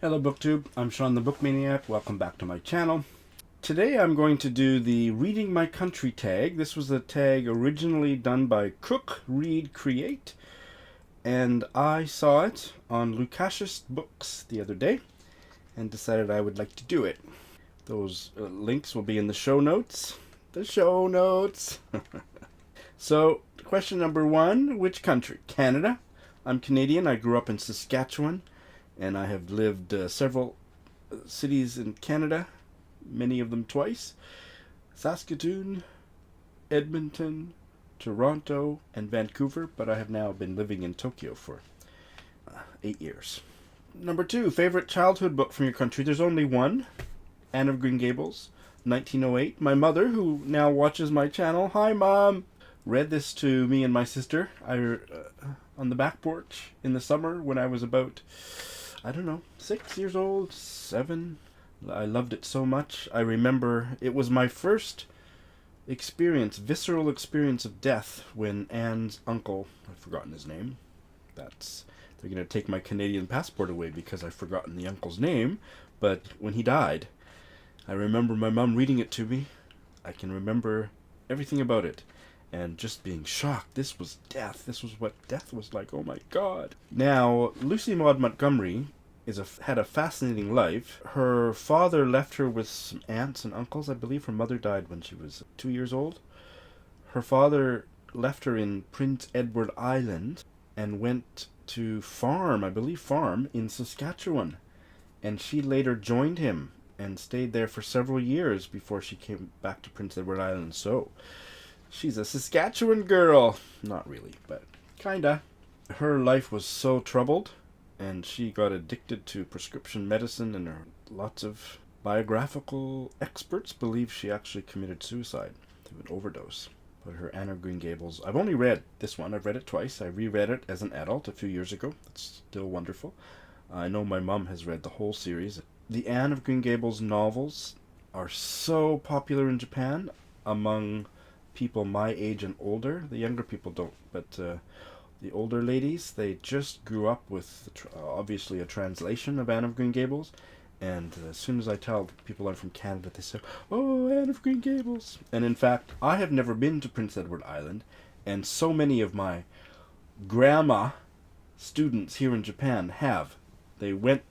Hello BookTube, I'm Sean the Book Maniac. Welcome back to my channel. Today I'm going to do the Reading My Country tag. This was a tag originally done by Cook Read Create, and I saw it on Lucasius Books the other day and decided I would like to do it. Those links will be in the show notes. The show notes! So, question number one, which country? Canada. I'm Canadian. I grew up in Saskatchewan, and I have lived several cities in Canada, many of them twice. Saskatoon, Edmonton, Toronto, and Vancouver, but I have now been living in Tokyo for 8 years. Number two, favorite childhood book from your country. There's only one, Anne of Green Gables, 1908. My mother, who now watches my channel, hi Mom, read this to me and my sister on the back porch in the summer when I was about, 6 years old, 7. I loved it so much. I remember it was my first visceral experience of death when Anne's uncle, I've forgotten his name, they're going to take my Canadian passport away because I've forgotten the uncle's name, but when he died, I remember my mom reading it to me. I can remember everything about it. And just being shocked. This was death. This was what death was like. Oh my God. Now, Lucy Maud Montgomery had a fascinating life. Her father left her with some aunts and uncles. I believe her mother died when she was 2 years old. Her father left her in Prince Edward Island and went to farm in Saskatchewan. And she later joined him and stayed there for several years before she came back to Prince Edward Island. So, she's a Saskatchewan girl. Not really, but kinda. Her life was so troubled, and she got addicted to prescription medicine, and lots of biographical experts believe she actually committed suicide through an overdose. But her Anne of Green Gables, I've only read this one. I've read it twice. I reread it as an adult a few years ago. It's still wonderful. I know my mom has read the whole series. The Anne of Green Gables novels are so popular in Japan among people my age and older. The younger people don't, but the older ladies, they just grew up with obviously a translation of Anne of Green Gables, and as soon as I tell people I'm from Canada, they say, oh, Anne of Green Gables. And in fact, I have never been to Prince Edward Island, and so many of my grandma students here in Japan have. They went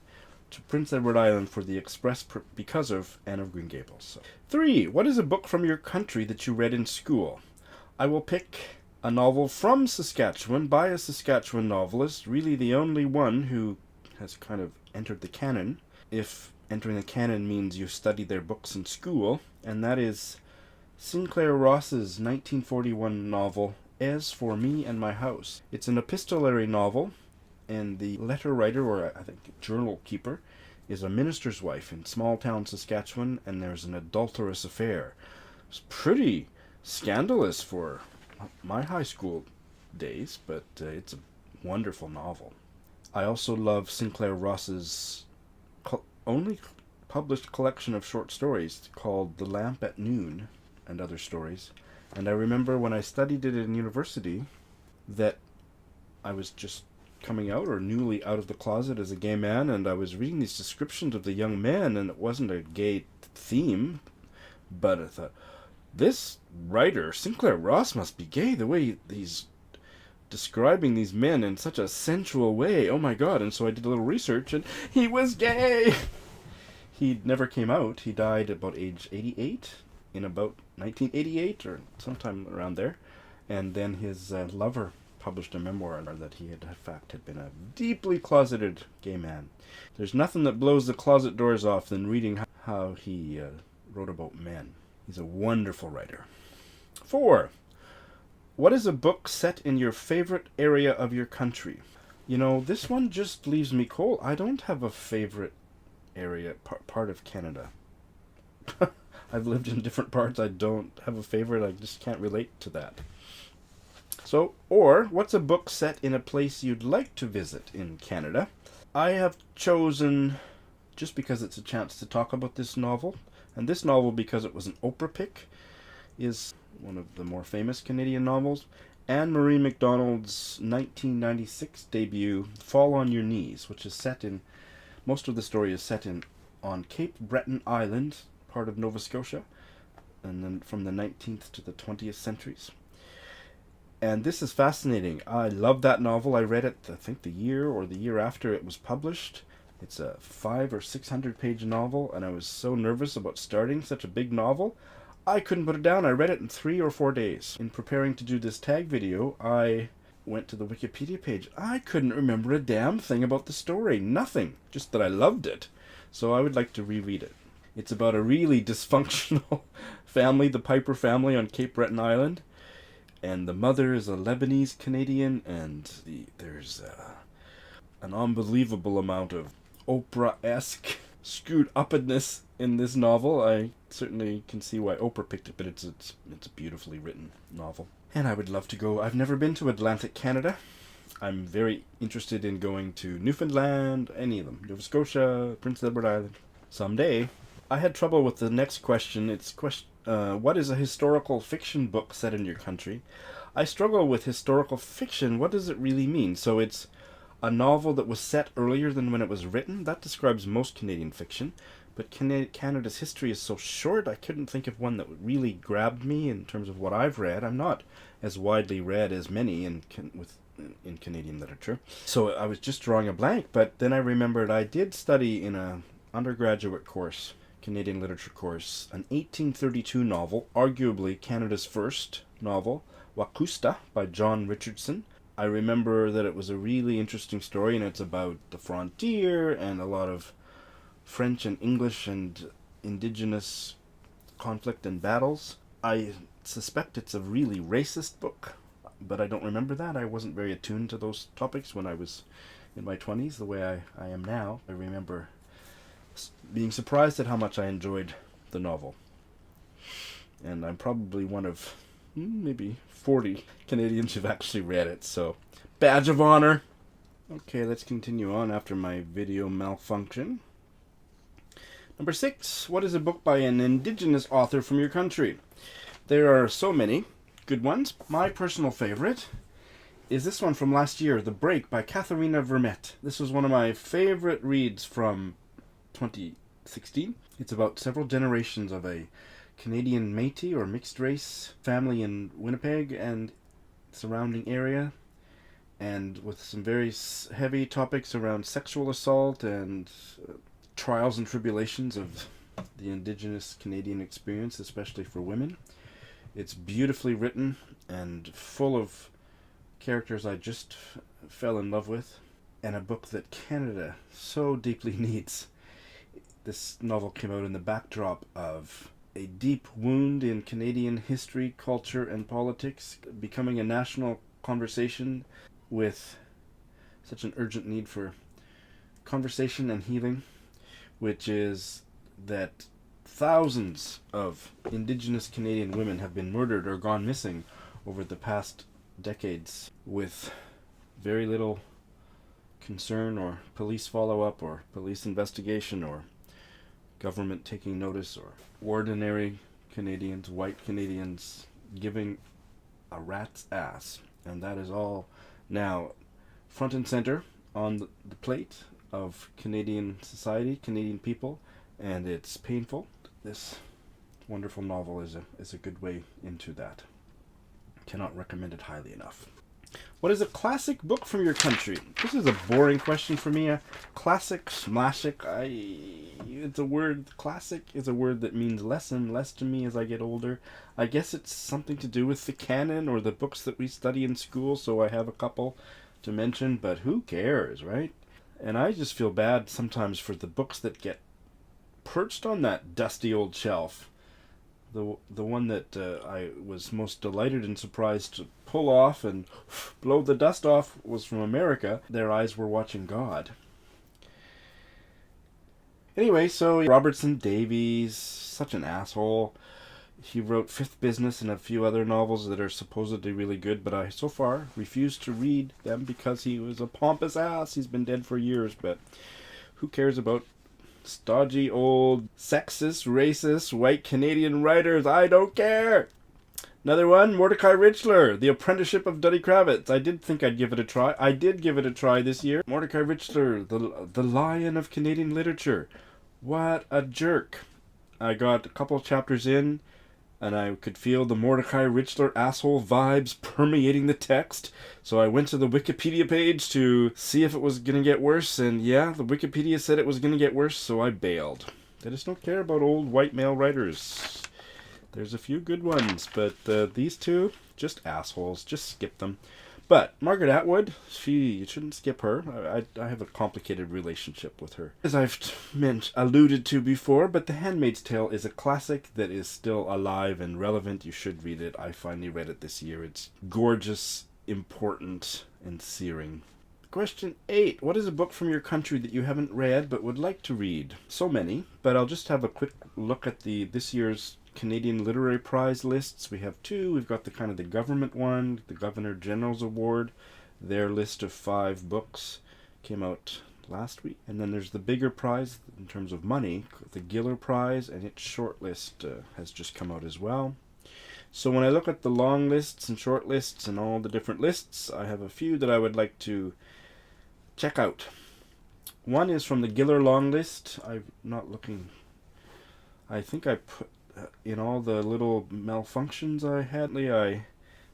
to Prince Edward Island for the express because of Anne of Green Gables. So. 3. What is a book from your country that you read in school? I will pick a novel from Saskatchewan by a Saskatchewan novelist, really the only one who has kind of entered the canon, if entering the canon means you study their books in school, and that is Sinclair Ross's 1941 novel, As for Me and My House. It's an epistolary novel, and the letter writer, or I think journal keeper, is a minister's wife in small town Saskatchewan, and there's an adulterous affair. It's pretty scandalous for my high school days, but it's a wonderful novel. I also love Sinclair Ross's only published collection of short stories called The Lamp at Noon and Other Stories. And I remember when I studied it in university that I was just coming out or newly out of the closet as a gay man, and I was reading these descriptions of the young men, and it wasn't a gay theme, but I thought, this writer, Sinclair Ross, must be gay, the way he's describing these men in such a sensual way. Oh my God. And so I did a little research, and he was gay. He never came out. He died about age 88 in about 1988 or sometime around there, and then his lover published a memoir that he had, in fact, had been a deeply closeted gay man. There's nothing that blows the closet doors off than reading how he wrote about men. He's a wonderful writer. 4. What is a book set in your favorite area of your country? You know, this one just leaves me cold. I don't have a favorite area, part of Canada. I've lived in different parts. I don't have a favorite. I just can't relate to that. So, or, what's a book set in a place you'd like to visit in Canada? I have chosen, just because it's a chance to talk about this novel, and this novel, because it was an Oprah pick, is one of the more famous Canadian novels, Anne-Marie MacDonald's 1996 debut, Fall on Your Knees, which is set in Most of the story is set on Cape Breton Island, part of Nova Scotia, and then from the 19th to the 20th centuries. And this is fascinating. I love that novel. I read it, I think, the year after it was published. It's a 500 or 600 page novel, and I was so nervous about starting such a big novel. I couldn't put it down. I read it in 3 or 4 days. In preparing to do this tag video, I went to the Wikipedia page. I couldn't remember a damn thing about the story. Nothing. Just that I loved it. So I would like to reread it. It's about a really dysfunctional family, the Piper family on Cape Breton Island. And the mother is a Lebanese Canadian, and there's an unbelievable amount of Oprah-esque screwed upness in this novel. I certainly can see why Oprah picked it, but it's a beautifully written novel. And I would love to go. I've never been to Atlantic Canada. I'm very interested in going to Newfoundland, any of them. Nova Scotia, Prince Edward Island. Someday. I had trouble with the next question. It's what is a historical fiction book set in your country? I struggle with historical fiction. What does it really mean? So it's a novel that was set earlier than when it was written. That describes most Canadian fiction. But Canada's history is so short, I couldn't think of one that really grabbed me in terms of what I've read. I'm not as widely read as many in Canadian literature. So I was just drawing a blank, but then I remembered I did study in an undergraduate course, Canadian literature course, an 1832 novel, arguably Canada's first novel, Wakusta by John Richardson. I remember that it was a really interesting story, and it's about the frontier and a lot of French and English and Indigenous conflict and battles. I suspect it's a really racist book, but I don't remember that. I wasn't very attuned to those topics when I was in my 20s, the way I am now. I remember being surprised at how much I enjoyed the novel. And I'm probably one of maybe 40 Canadians who've actually read it, so badge of honor. Okay, let's continue on after my video malfunction. Number 6, what is a book by an Indigenous author from your country? There are so many good ones. My personal favorite is this one from last year, The Break by Katharina Vermette. This was one of my favorite reads from 2016. It's about several generations of a Canadian Métis or mixed race family in Winnipeg and surrounding area, and with some very heavy topics around sexual assault and trials and tribulations of the Indigenous Canadian experience, especially for women. It's beautifully written and full of characters I just fell in love with, and a book that Canada so deeply needs. This novel came out in the backdrop of a deep wound in Canadian history, culture, and politics, becoming a national conversation with such an urgent need for conversation and healing, which is that thousands of Indigenous Canadian women have been murdered or gone missing over the past decades, with very little concern or police follow-up or police investigation or government taking notice, or ordinary Canadians, white Canadians, giving a rat's ass. And that is all now front and center on the plate of Canadian society, Canadian people, and it's painful. This wonderful novel is a good way into that. Cannot recommend it highly enough. What is a classic book from your country? This is a boring question for me. A classic, it's a word. Classic is a word that means less and less to me as I get older. I guess it's something to do with the canon or the books that we study in school, so I have a couple to mention, but who cares, right? And I just feel bad sometimes for the books that get perched on that dusty old shelf. The one that I was most delighted and surprised to pull off and blow the dust off was from America. Their Eyes Were Watching God. Anyway, so Robertson Davies, such an asshole. He wrote Fifth Business and a few other novels that are supposedly really good, but I so far refuse to read them because he was a pompous ass. He's been dead for years, but who cares about stodgy old sexist, racist, white Canadian writers? I don't care. Another one, Mordecai Richler, The Apprenticeship of Duddy Kravitz. I did think I'd give it a try. I did give it a try this year. Mordecai Richler, the Lion of Canadian Literature. What a jerk. I got a couple of chapters in, and I could feel the Mordecai Richler asshole vibes permeating the text. So I went to the Wikipedia page to see if it was going to get worse, and yeah, the Wikipedia said it was going to get worse, so I bailed. I just don't care about old white male writers. There's a few good ones, but these two, just assholes. Just skip them. But Margaret Atwood, you shouldn't skip her. I have a complicated relationship with her, as I've alluded to before, but The Handmaid's Tale is a classic that is still alive and relevant. You should read it. I finally read it this year. It's gorgeous, important, and searing. Question 8. What is a book from your country that you haven't read but would like to read? So many, but I'll just have a quick look at this year's Canadian Literary Prize lists. We have two. We've got the government one, the Governor General's Award. Their list of 5 books came out last week. And then there's the bigger prize in terms of money, the Giller Prize, and its short list has just come out as well. So when I look at the long lists and short lists and all the different lists, I have a few that I would like to check out. One is from the Giller long list. I'm not looking. I think I put in all the little malfunctions I had. I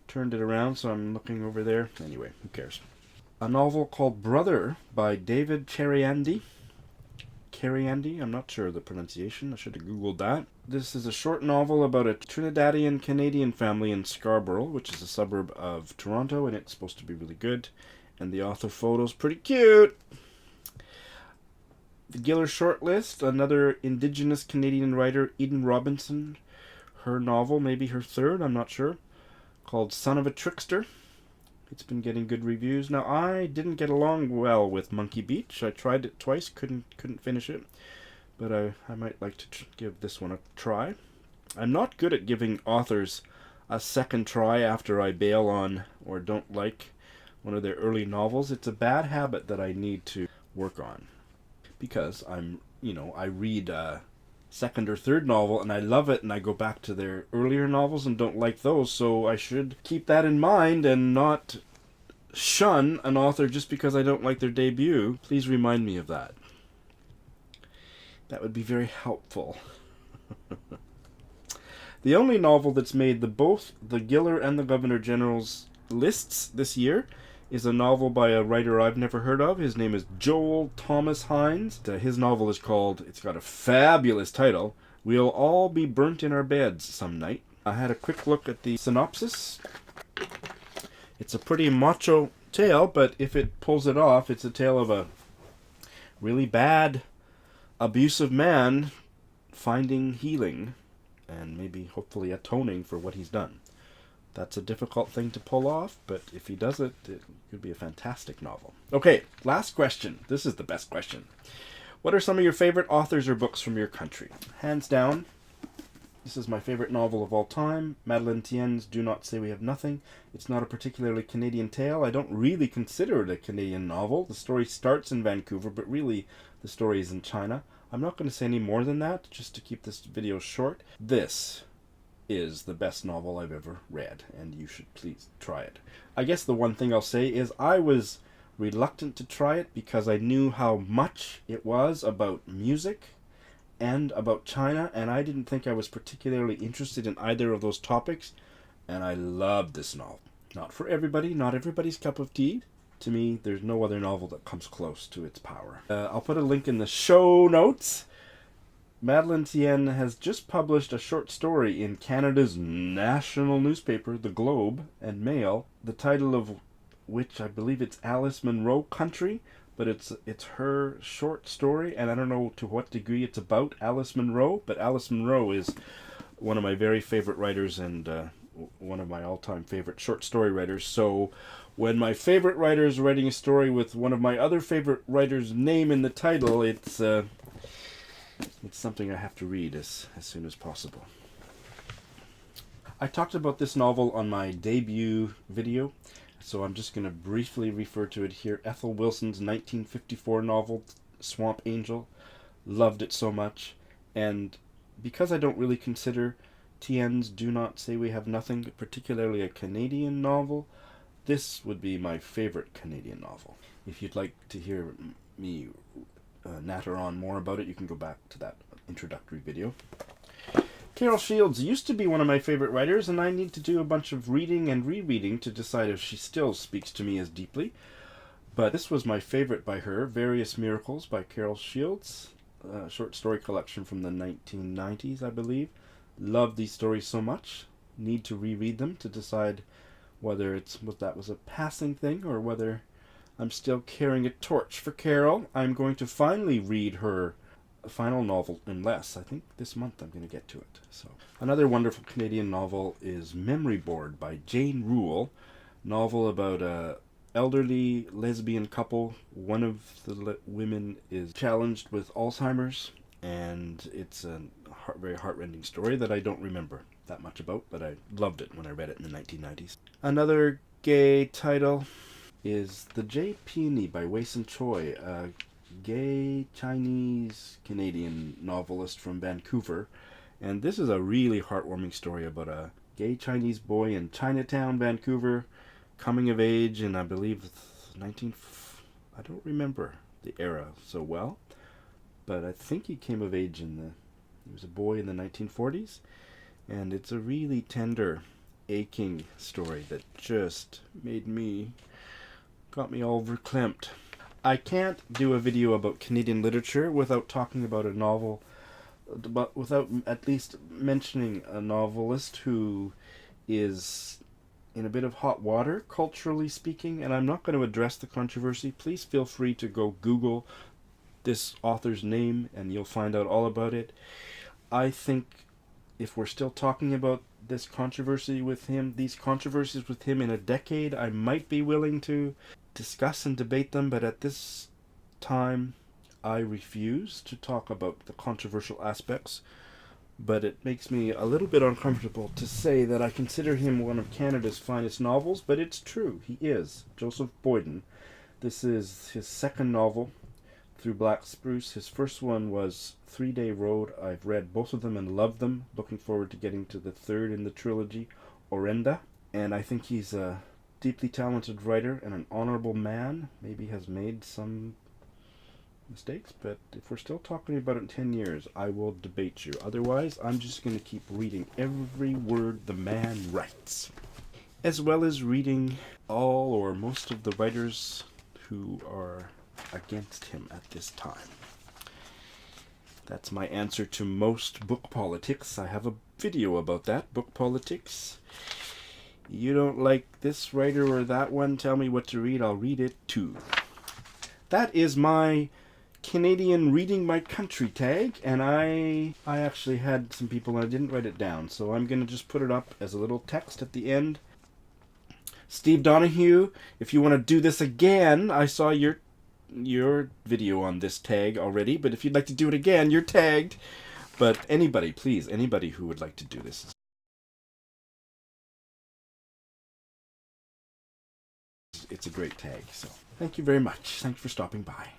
turned it around, so I'm looking over there. Anyway, who cares? A novel called Brother by David Cariandi. Cariandi? I'm not sure of the pronunciation. I should have Googled that. This is a short novel about a Trinidadian Canadian family in Scarborough, which is a suburb of Toronto, and it's supposed to be really good. And the author photo's pretty cute. The Giller shortlist, another Indigenous Canadian writer, Eden Robinson. Her novel, maybe her third, I'm not sure, called Son of a Trickster. It's been getting good reviews. Now, I didn't get along well with Monkey Beach. I tried it twice, couldn't finish it. But I might like to give this one a try. I'm not good at giving authors a second try after I bail on or don't like one of their early novels. It's a bad habit that I need to work on. Because I read a second or third novel and I love it and I go back to their earlier novels and don't like those, so I should keep that in mind and not shun an author just because I don't like their debut. Please remind me of that. That would be very helpful. The only novel that's made both the Giller and the Governor General's lists this year is a novel by a writer I've never heard of. His name is Joel Thomas Hines. His novel is called, it's got a fabulous title, We'll All Be Burnt in Our Beds Some Night. I had a quick look at the synopsis. It's a pretty macho tale, but if it pulls it off, it's a tale of a really bad, abusive man finding healing and maybe hopefully atoning for what he's done. That's a difficult thing to pull off, but if he does it, it could be a fantastic novel. Okay, last question. This is the best question. What are some of your favorite authors or books from your country? Hands down, this is my favorite novel of all time, Madeleine Tien's Do Not Say We Have Nothing. It's not a particularly Canadian tale. I don't really consider it a Canadian novel. The story starts in Vancouver, but really the story is in China. I'm not going to say any more than that, just to keep this video short. This is the best novel I've ever read, and you should please try it. I guess the one thing I'll say is I was reluctant to try it because I knew how much it was about music and about China, and I didn't think I was particularly interested in either of those topics, and I loved this novel. Not for everybody, not everybody's cup of tea. To me, there's no other novel that comes close to its power. I'll put a link in the show notes. Madeleine Tien has just published a short story in Canada's national newspaper, The Globe and Mail, the title of which I believe it's Alice Munro Country, but it's her short story, and I don't know to what degree it's about Alice Munro, but Alice Munro is one of my very favorite writers and one of my all-time favorite short story writers. So when my favorite writer is writing a story with one of my other favorite writers' name in the title, it's something I have to read as soon as possible. I talked about this novel on my debut video, so I'm just going to briefly refer to it here. Ethel Wilson's 1954 novel, Swamp Angel. Loved it so much. And because I don't really consider TNs do not say we have nothing, particularly a Canadian novel, this would be my favorite Canadian novel. If you'd like to hear me natter on more about it, you can go back to that introductory video. Carol Shields used to be one of my favorite writers, and I need to do a bunch of reading and rereading to decide if she still speaks to me as deeply. But this was my favorite by her, Various Miracles by Carol Shields, a short story collection from the 1990s, I believe. Love these stories so much. Need to reread them to decide whether that was a passing thing or whether I'm still carrying a torch for Carol. I'm going to finally read her final novel in less. I think this month I'm going to get to it. So another wonderful Canadian novel is Memory Board by Jane Rule, novel about a elderly lesbian couple. One of the women is challenged with Alzheimer's, and it's a very heartrending story that I don't remember that much about, but I loved it when I read it in the 1990s. Another gay title is The J. Peony by Wei-Sin Choi, a gay Chinese Canadian novelist from Vancouver. And this is a really heartwarming story about a gay Chinese boy in Chinatown, Vancouver, coming of age in, I believe, I don't remember the era so well, but I think he came of age he was a boy in the 1940s, and it's a really tender, aching story that just got me all verklempt. I can't do a video about Canadian literature without talking about a novel, but without at least mentioning a novelist who is in a bit of hot water, culturally speaking, and I'm not going to address the controversy. Please feel free to go Google this author's name and you'll find out all about it. I think if we're still talking about these controversies with him in a decade, I might be willing to discuss and debate them, but at this time I refuse to talk about the controversial aspects. But it makes me a little bit uncomfortable to say that I consider him one of Canada's finest novels, but it's true, he is. Joseph Boyden. This is his second novel, Through Black Spruce. His first one was 3 Day Road. I've read both of them and loved them. Looking forward to getting to the third in the trilogy, Orenda. And I think he's a deeply talented writer and an honorable man. Maybe has made some mistakes, but if we're still talking about it in 10 years, I will debate you. Otherwise, I'm just going to keep reading every word the man writes, as well as reading all or most of the writers who are against him at this time. That's my answer to most book politics. I have a video about that, book politics. You don't like this writer or that one, tell me what to read, I'll read it too. That is my Canadian Reading My Country tag, and I actually had some people and I didn't write it down, so I'm going to just put it up as a little text at the end. Steve Donahue, if you want to do this again, I saw your video on this tag already, but if you'd like to do it again, you're tagged. But anybody, please, anybody who would like to do this, it's a great tag. So thank you very much. Thanks for stopping by.